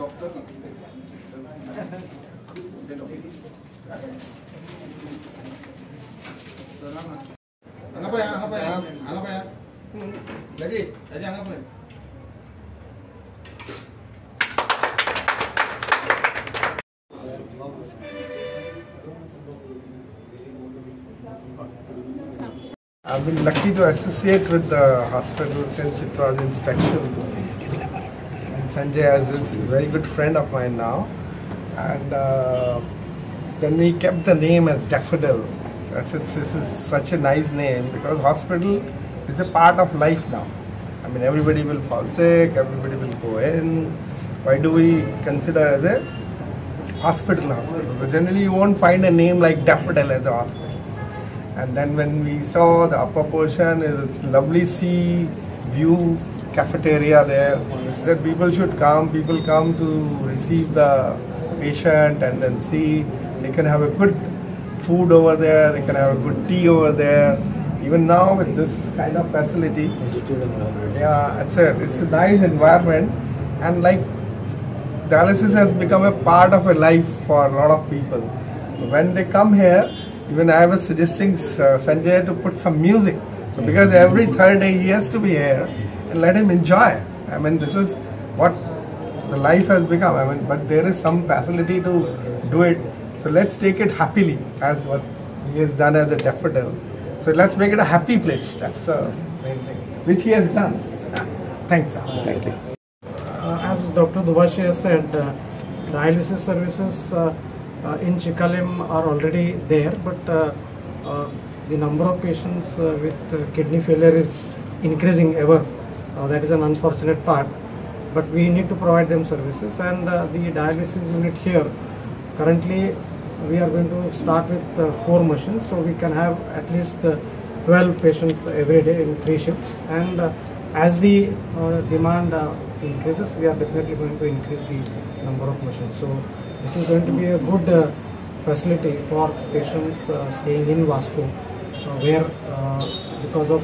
Doctor I've been lucky to associate with the hospital since it was inspection. And Sanjay is a very good friend of mine now. And then we kept the name as Daffodil. This is such a nice name because hospital is a part of life now. I mean, everybody will fall sick, everybody will go in. Why do we consider as a hospital? But generally you won't find a name like Daffodil as a hospital. And then when we saw the upper portion is a lovely sea view cafeteria there, that people should come. People come to receive the patient and then see. They can have a good food over there. They can have a good tea over there. Even now with this kind of facility, yeah, it's a nice environment, and like dialysis has become a part of a life for a lot of people. When they come here, even I was suggesting Sanjay to put some music. So because every third day he has to be here and let him enjoy. I mean, this is what the life has become. I mean, but there is some facility to do it. So let's take it happily as what he has done as a Daffodil. So let's make it a happy place. That's the main thing, which he has done. Thanks, sir. Thank you. As Dr. Dubhashi has said, dialysis services in Chikalim are already there, but the number of patients with kidney failure is increasing ever. That is an unfortunate part, but we need to provide them services, and the dialysis unit here, currently we are going to start with 4 machines, so we can have at least 12 patients every day in 3 shifts, and as the demand increases, we are definitely going to increase the number of machines. So this is going to be a good facility for patients staying in Vasco, where because of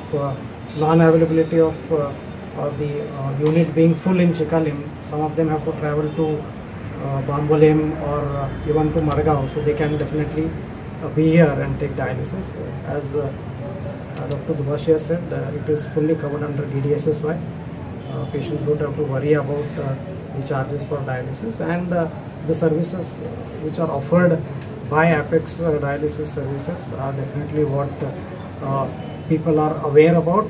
non-availability of the unit being full in Chikalim, some of them have to travel to Bambolim or even to Margao, so they can definitely be here and take dialysis. As Dr. Dubhashi has said, it is fully covered under DDSSY. Patients don't have to worry about the charges for dialysis, and the services which are offered by Apex dialysis services are definitely what people are aware about.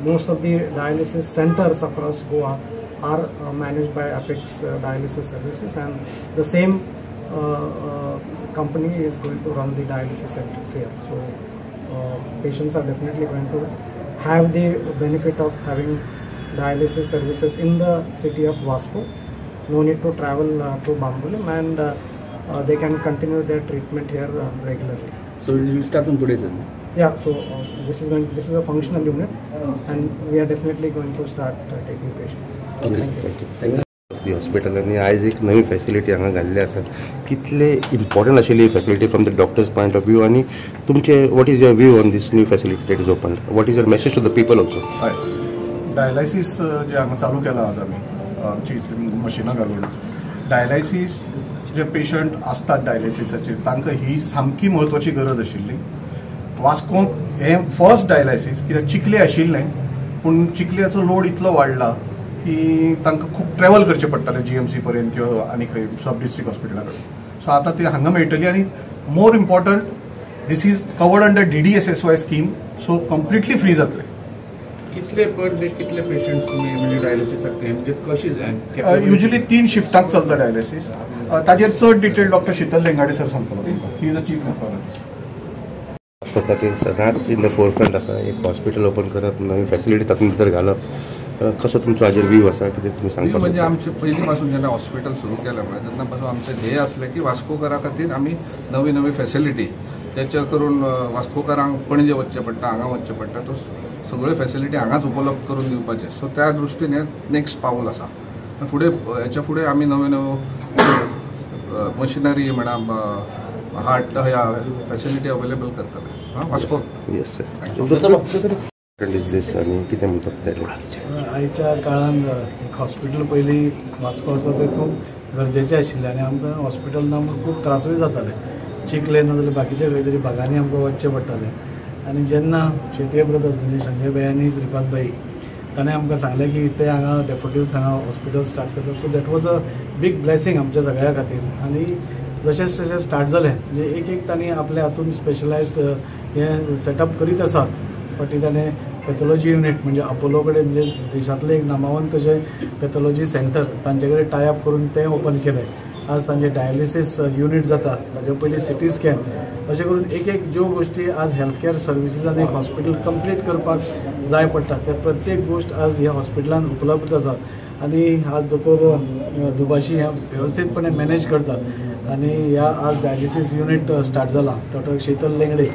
Most of the dialysis centers across Goa are managed by Apex dialysis services, and the same company is going to run the dialysis centers here. So patients are definitely going to have the benefit of having dialysis services in the city of Vasco. No need to travel to Bambolim, and they can continue their treatment here regularly. So it will start from today, sir? Yeah, so this is a functional unit, and we are definitely going to start taking patients. Okay, thank you. The hospital आणि आज एक नवी facility हांगा घाल्ली आसा. कितले important आशिल्ली ही facility from the doctors point of view, आणि तुमचे what is your view on this new facility that is open? What is your message to the people also? हय, डायलायसीस जे हांगा चालू केला आज आमी आमची मशिनां घालून, डायलायसीस जे पेशंट असतात डायलायसिसाचेर तांकां ही सामकी म्हत्वाची गरज आशिल्ली. वास्कोंत हे फर्स्ट डायलायसीस, कित्याक चिखले आशिल्लें पूण चिखल्याचो लोड इतलो वाडला की तांकां खूब ट्रॅव्हल करचें पडटालें जीएमसी पर्यंत किंवा आनी खंय सब डिस्ट्रिक्ट हॉस्पिटला कडेन. सो आतां ती हांगा मेळटली, आनी more important this is covered under DDSSY scheme, so completely free जातले. कितले पर डे कितले पेशंट्स तुम्ही म्हणजे डायलिसिस म्हणजे कशी जाय? युजली 3 शिफ्टांक चलता डायलिसिस. ताजेर चड डिटेल डॉक्टर शीतल लेंगाडे सर सांगतलो. He is a chief reference. खातीर सदांच इन द फोरफ्रंट आसा. एक हॉस्पिटल ओपन करप, नवी फॅसिलिटी तातूंत भितर घालप, कसो तुमचो हाजेर व्यू आसा, कितें तुमी सांगपाक? म्हणजे आमचे पयलीं पासून जेन्ना हॉस्पिटल सुरू केलें पळय तेन्ना पासून आमचें ध्येय आसलें की वास्कोकारा खातीर आमी नवी नवी फॅसिलिटी, जेचे करून वास्कोकारांक पणजे वचचें पडटा, हांगा वचचें पडटा, तो सगळ्यो फॅसिलिटी हांगाच उपलब्ध करून दिवपाचे. सो त्या दृश्टीन हें नेक्स्ट पावल आसा. फुडें हेच्या फुडें आमी नव्यो नव्यो मशिनरी म्हणा हार्ट ह्या फॅसिलिटी अवेलेबल करतले वास्को. Yes sir. इज दीस आनी कितें म्हणटात ते आयच्या काळान एक हॉस्पिटल पयलीं वास्को आसा तें खूब गरजेचें आशिल्लें आनी आमकां हॉस्पिटल ना म्हणून खूब त्रासूय जाताले. चिखले ना जाल्यार बाकीच्या खंय तरी भागांनी आमकां वचचें पडटालें आनी जेन्ना शेटये ब्रदर्स म्हणजे संजय भाई आनी श्रीपाद भाई ताणें आमकां सांगलें की ते हांगा डॅफोडिल्स हांगा हॉस्पिटल स्टार्ट करता. सो दॅट वॉज अ बीग ब्लेसिंग आमच्या सगळ्या खातीर. आनी जशें जशें स्टार्ट जालें म्हणजे एक तांणी आपल्या हातून स्पेशलायज्ड हें सेटअप करीत आसा. फाटीं ताणें पॅथॉलॉजी युनिट म्हणजे अपोलो कडेन म्हणजे देशांतलें एक नामावंत अशें पॅथॉलॉजी सेंटर तांचे कडेन टाय अप करून तें ओपन केलें. आज तांचे डायलिसीस युनिट जाता, ताचे पयलीं सिटी स्कॅन, अशें करून एक ज्यो गोश्टी आज हेल्थ केअर सर्विसीसान एक हॉस्पिटल कंप्लीट करपाक जाय पडटा ते प्रत्येक गोश्ट आज ह्या हॉस्पिटलान उपलब्ध आसा. आनी आज दोतोर दुबाशी ह्या वेवस्थीतपणे मॅनेज करतात. आनी ह्या आज डायलिसीस युनिट स्टार्ट जाला. डॉक्टर शीतल लेंगडे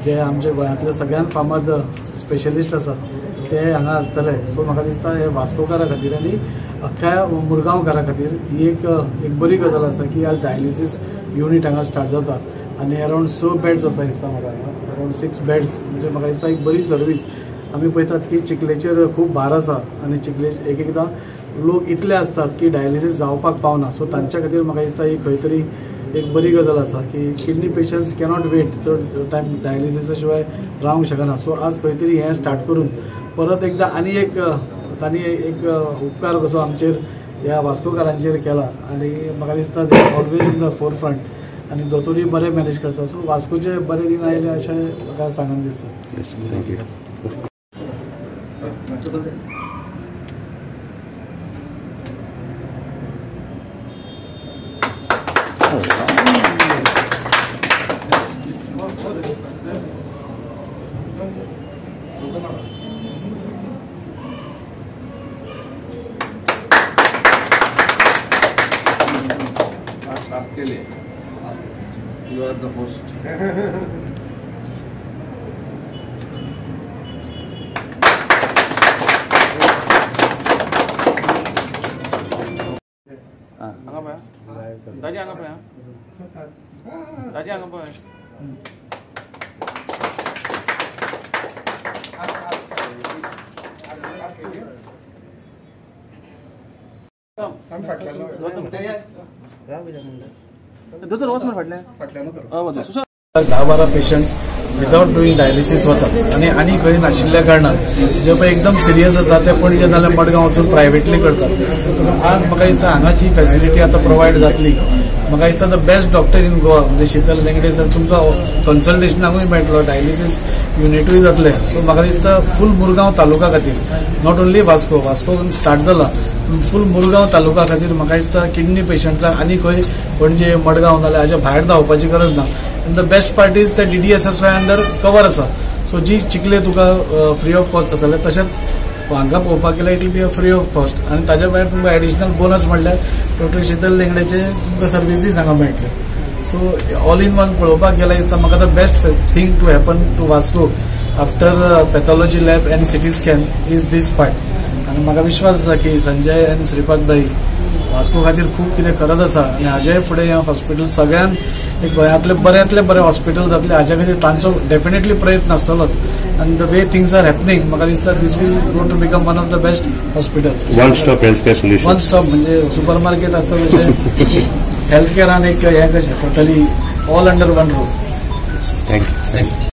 जे आमच्या गोंयांतले सगळ्यात फामाद स्पेशलिस्ट आसात ते हांगा आसतले. सो म्हाका दिसता हे वास्कोकारा खातीर आनी अख्ख्या मुरगांवकारा खातीर ही एक बरी गजाल आसा की आज डायलिसीस युनिट हांगा स्टार्ट जाता. आनी अरावंड 6 बेड्स आसा दिसता म्हाका, अरावंड 6 बेड्स म्हणजे म्हाका दिसता एक बरी सर्वीस. आमी पळयतात की चिखलेचेर खूब भार आसा आनी चिखले एकदां लोक इतले असतात की डायलिसीस जावपाक पावना. सो तांच्या खातीर म्हाका दिसता ही खंय तरी एक बरी गजाल आसा की किडनी पेशंट्स कॅनॉट वेट चड टायम डायलिसिसा शिवाय रावंक शकना. सो आज खंय तरी हें स्टार्ट करून परत एकदां आनी एक तांणी एक उपकार कसो आमचेर ह्या वास्कोकारांचेर केला. आनी म्हाका दिसता they always in the four front आनी दोतोरूय बरें मॅनेज करता. सो वास्कोचे बरे दिन आयले अशें म्हाका सांगून दिसता. थँक्यू. आपके लिए यू आर द होस्ट. दाजी हांगा पळय, दाजी हांगा पळय. दोतोर वच मरे फाटल्यान 10-12 पेशंट्स विदाउट डुईंग डायलिसीस वतात आनी खंय नाशिल्ल्या कारणान जे पळय एकदम सिरियस आसा ते पणजे नाल्यार मडगांव वचून प्रायवेटली करतात. आज म्हाका दिसता हांगाची फॅसिलिटी आतां प्रोवायड जातली. म्हाका दिसता द बेस्ट डॉक्टर इन गोवा म्हणजे शीतल लेंगडे सर तुमकां कन्सल्टेशनाकूय मेळटलो, डायलिसीस युनिटूय जातले. सो म्हाका दिसता फूल मुरगांव तालुका खातीर, नॉट ओन्ली वास्को स्टार्ट जाला, फूल मुरगांव तालुका खातीर म्हाका दिसता किडनी पेशंट्सांक आनी खंय पणजे मडगांव नाल्यार हाच्या भायर धांवपाची गरज ना. And the best part is ते DDSSY अंडर कवर आसा. सो जी चिखले तुका फ्री ऑफ कॉस्ट जाताले तशेंच हांगा पळोवपाक गेल्यार it will be a free of cost. आनी ताज्या भायर तुमकां एडिशनल बोनस म्हणल्यार डॉक्टर शीतल लेंगडेचे तुमकां सर्विसीस हांगा मेळटले. सो ऑल इन वन पळोवपाक गेल्यार दिसता म्हाका the best thing to happen to Vasco after pathology lab and CT scan is this part. आनी म्हाका विश्वास आसा की संजय आनी श्रीपाद भाई वास्को खातीर खूब कितें करत आसा आनी हाजे फुडें हें हॉस्पिटल सगळ्यान एक गोंयांतले बऱ्यांतले बरें हॉस्पिटल जातलें हाजे खातीर तांचो डेफिनेटली प्रयत्न आसतलोच. आनी the way things are happening म्हाका दिसता this will go to become one of the best hospitals. One stop health care solution. One stop म्हणजे सुपर मार्केट आसता तशें हेल्थ केअरान एक हें कशें totally all under one roof. Thank you.